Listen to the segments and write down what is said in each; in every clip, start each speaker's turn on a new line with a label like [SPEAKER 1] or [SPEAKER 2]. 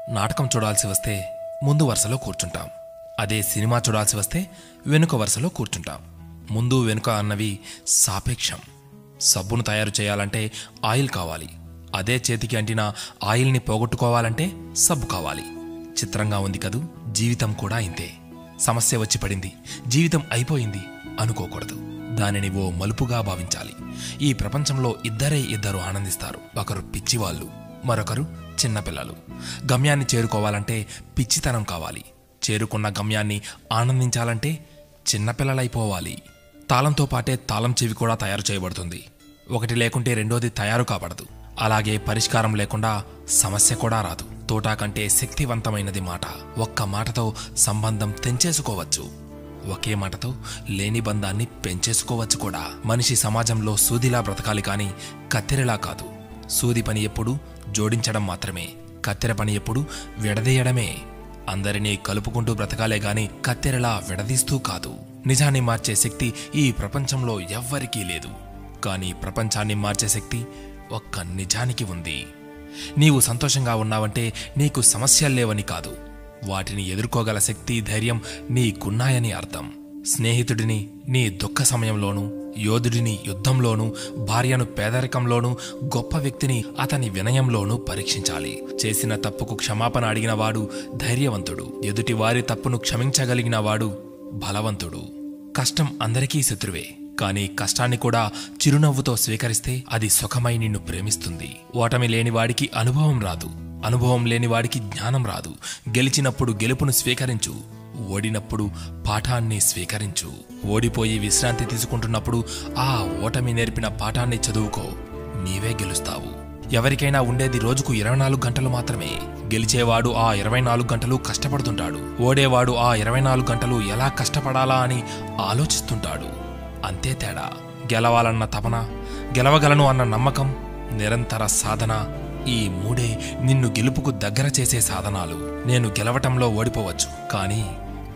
[SPEAKER 1] నాటకం చూడాల్సి వస్తే ముందు వరుసలో కూర్చుంటాం. అదే సినిమా చూడాల్సి వస్తే వెనుక వరుసలో కూర్చుంటాం. ముందు వెనుక అన్నవి సాపేక్షం. సబ్బును తయారు చేయాలంటే ఆయిల్ కావాలి. అదే చేతికి అంటిన ఆయిల్ని పోగొట్టుకోవాలంటే సబ్బు కావాలి. చిత్రంగా ఉంది కదూ, జీవితం కూడా ఇంతే. సమస్య వచ్చి పడింది, జీవితం అయిపోయింది అనుకోకూడదు. దానిని ఓ మలుపుగా భావించాలి. ఈ ప్రపంచంలో ఇద్దరు ఆనందిస్తారు. ఒకరు పిచ్చివాళ్ళు, మరొకరు చిన్నపిల్లలు. గమ్యాన్ని చేరుకోవాలంటే పిచ్చితనం కావాలి. చేరుకున్న గమ్యాన్ని ఆనందించాలంటే చిన్నపిల్లలైపోవాలి. తాళంతో పాటే తాళం చెవి కూడా తయారు చేయబడుతుంది. ఒకటి లేకుంటే రెండోది తయారు కాబడదు. అలాగే పరిష్కారం లేకుండా సమస్య కూడా రాదు. తోటా కంటే శక్తివంతమైనది మాట. ఒక్క మాటతో సంబంధం తెంచేసుకోవచ్చు. ఒకే మాటతో లేని బంధాన్ని పెంచేసుకోవచ్చు కూడా. మనిషి సమాజంలో సూదిలా బ్రతకాలి కాని కత్తెరలా కాదు. సూది పని ఎప్పుడు జోడించడం మాత్రమే, కత్తెర పని ఎప్పుడు విడదీయడమే. అందరినీ కలుపుకుంటూ బ్రతకాలే గాని కత్తెరలా విడదీస్తూ కాదు. నిజాన్ని మార్చే శక్తి ఈ ప్రపంచంలో ఎవ్వరికీ లేదు. కానీ ప్రపంచాన్ని మార్చే శక్తి ఒక్క నిజానికి ఉంది. నీవు సంతోషంగా ఉన్నావంటే నీకు సమస్యల్లేవని కాదు, వాటిని ఎదుర్కోగల శక్తి, ధైర్యం నీకున్నాయని అర్థం. స్నేహితుడిని నీ దుఃఖ సమయంలోనూ, యోధుడిని యుద్ధంలోనూ, భార్యను పేదరికంలోనూ, గొప్ప వ్యక్తిని అతని వినయంలోనూ పరీక్షించాలి. చేసిన తప్పుకు క్షమాపణ అడిగినవాడు ధైర్యవంతుడు. ఎదుటి వారి తప్పును క్షమించగలిగిన వాడు బలవంతుడు. కష్టం అందరికీ శత్రువే, కానీ కష్టాన్ని కూడా చిరునవ్వుతో స్వీకరిస్తే అది సుఖమై నిన్ను ప్రేమిస్తుంది. ఓటమి లేనివాడికి అనుభవం రాదు, అనుభవం లేనివాడికి జ్ఞానం రాదు. గెలిచినప్పుడు గెలుపును స్వీకరించు, ఓడినప్పుడు పాఠాన్ని స్వీకరించు. ఓడిపోయి విశ్రాంతి తీసుకుంటున్నప్పుడు ఆ ఓటమి నేర్పిన పాఠాన్ని చదువుకో. నీవే గెలుస్తావు. ఎవరికైనా ఉండేది రోజుకు 24 గంటలు మాత్రమే. గెలిచేవాడు ఆ 24 గంటలు కష్టపడుతుంటాడు. ఓడేవాడు ఆ 24 గంటలు ఎలా కష్టపడాలా అని ఆలోచిస్తుంటాడు. అంతే తేడా. గెలవాలన్న తపన, గెలవగలను అన్న నమ్మకం, నిరంతర సాధన, ఈ మూడే నిన్ను గెలుపుకు దగ్గర చేసే సాధనాలు. నేను గెలవటంలో ఓడిపోవచ్చు, కానీ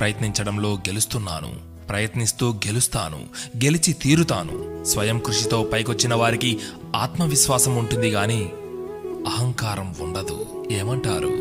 [SPEAKER 1] ప్రయత్నించడంలో గెలుస్తున్నాను. ప్రయత్నిస్తూ గెలుస్తాను, గెలిచి తీరుతాను. స్వయం కృషితో పైకొచ్చిన వారికి ఆత్మవిశ్వాసం ఉంటుంది గాని అహంకారం ఉండదు. ఏమంటారు?